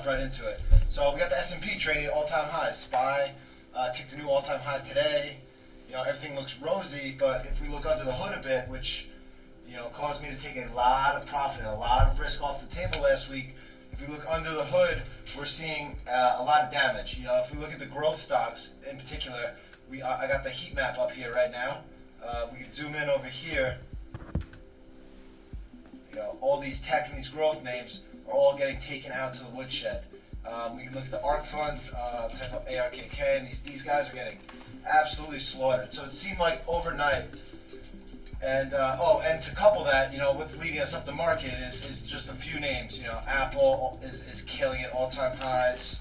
jump right into it. So we got the S&P trading at all-time highs. SPY ticked a new all-time high today. Everything looks rosy, but if we look under the hood a bit, which caused me to take a lot of profit and a lot of risk off the table last week. If we look under the hood, we're seeing a lot of damage. If we look at the growth stocks in particular, I got the heat map up here right now. We can zoom in over here. All these tech and these growth names are all getting taken out to the woodshed. We can look at the ARK funds, type up ARKK, and these guys are getting absolutely slaughtered. So it seemed like overnight. And to couple that, what's leading us up the market is just a few names. Apple is killing it, all-time highs.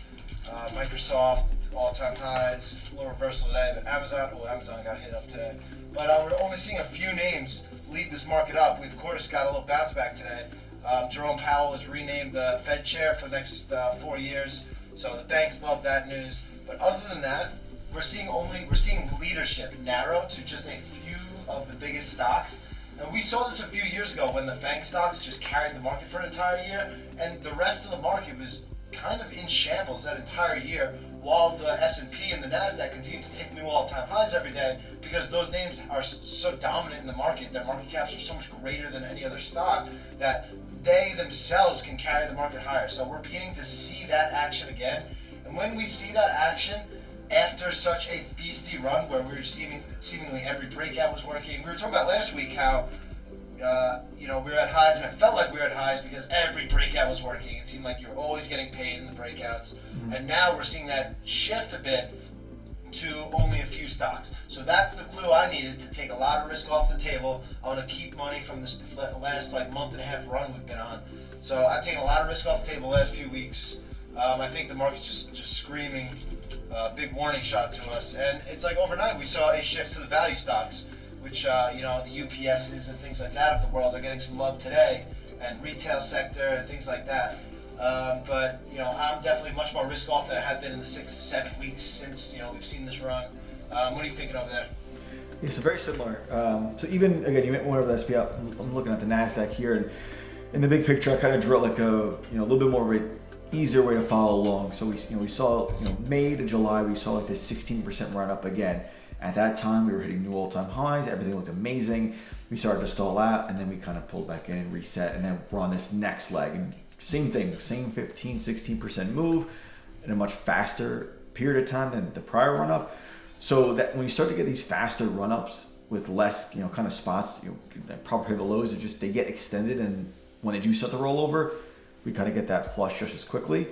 Microsoft, all-time highs. A little reversal today, but Amazon got hit up today. But we're only seeing a few names lead this market up. We, of course, got a little bounce back today. Jerome Powell was renamed the Fed chair for the next 4 years, so the banks love that news. But other than that, we're seeing leadership narrow to just a few of the biggest stocks. And we saw this a few years ago when the FANG stocks just carried the market for an entire year, and the rest of the market was kind of in shambles that entire year, while the S&P and the NASDAQ continue to take new all-time highs every day because those names are so dominant in the market. Their market caps are so much greater than any other stock that they themselves can carry the market higher. So we're beginning to see that action again. And when we see that action after such a feisty run where we were seemingly every breakout was working, we were talking about last week how we were at highs, and it felt like we were at highs because every breakout was working. It seemed like you were always getting paid in the breakouts. And now we're seeing that shift a bit to only a few stocks. So that's the clue I needed to take a lot of risk off the table. I want to keep money from this last month and a half run we've been on. So I've taken a lot of risk off the table the last few weeks. I think the market's just screaming big warning shot to us. And it's like overnight we saw a shift to the value stocks, which, the UPSs and things like that of the world are getting some love today, and retail sector and things like that. But I'm definitely much more risk off than I have been in the 6-7 weeks since, we've seen this run. What are you thinking over there? Yeah, so very similar. So even, again, you went over the SPY. I'm looking at the NASDAQ here, and in the big picture, I kind of drew like a little bit more of an easier way to follow along. So we saw, May to July, we saw like this 16% run up again. At that time, we were hitting new all-time highs. Everything looked amazing. We started to stall out, and then we kind of pulled back in and reset, and then we're on this next leg. And same thing, same 15, 16% move in a much faster period of time than the prior run-up. So that when you start to get these faster run-ups with less, kind of spots, proper pivot lows, they get extended, and when they do start to roll over, we kind of get that flush just as quickly.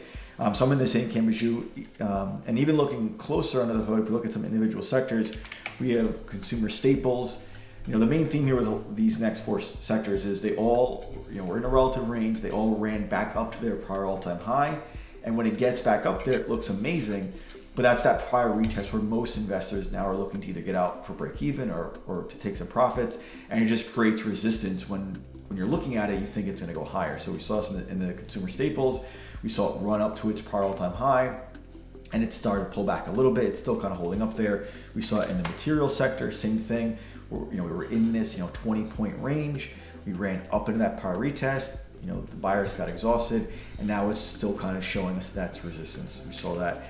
So I'm in the same camp as you, and even looking closer under the hood, if we look at some individual sectors, we have consumer staples. The main theme here with these next four sectors is they all, were in a relative range. They all ran back up to their prior all-time high, and when it gets back up there, it looks amazing. But that's that prior retest where most investors now are looking to either get out for break even or to take some profits, and it just creates resistance when you're looking at it. You think it's going to go higher. So we saw this in the consumer staples. We saw it run up to its prior all-time high, and it started to pull back a little bit. It's still kind of holding up there. We saw it in the material sector, same thing. We were in this 20-point range. We ran up into that prior retest. The buyers got exhausted, and now it's still kind of showing us that's resistance. We saw that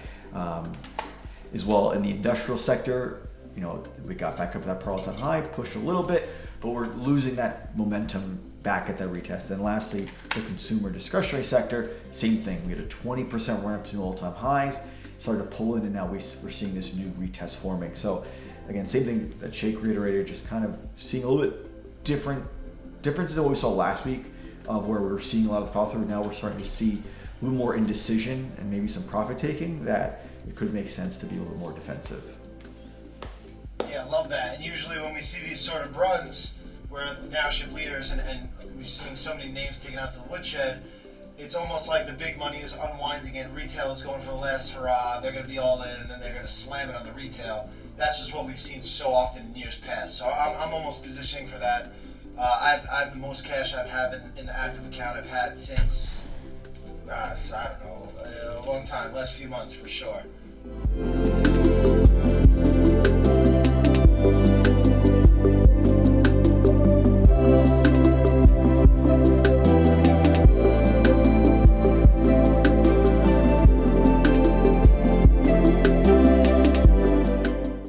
as well in the industrial sector. We got back up to that prior all-time high, pushed a little bit, but we're losing that momentum back at that retest. And lastly, the consumer discretionary sector, same thing. We had a 20% run up to new all-time highs, started to pull in, and now we're seeing this new retest forming. So again, same thing that Shake reiterated, just kind of seeing a little bit difference than what we saw last week, of where we were seeing a lot of follow through. Now we're starting to see a little more indecision and maybe some profit taking, that it could make sense to be a little more defensive. Yeah, I love that. And usually when we see these sort of runs where now ship leaders and we're seeing so many names taken out to the woodshed, it's almost like the big money is unwinding and retail is going for the last hurrah. They're going to be all in, and then they're going to slam it on the retail. That's just what we've seen so often in years past. So I'm almost positioning for that. I have the most cash I've had in the active account I've had since, I don't know, a long time, last few months for sure.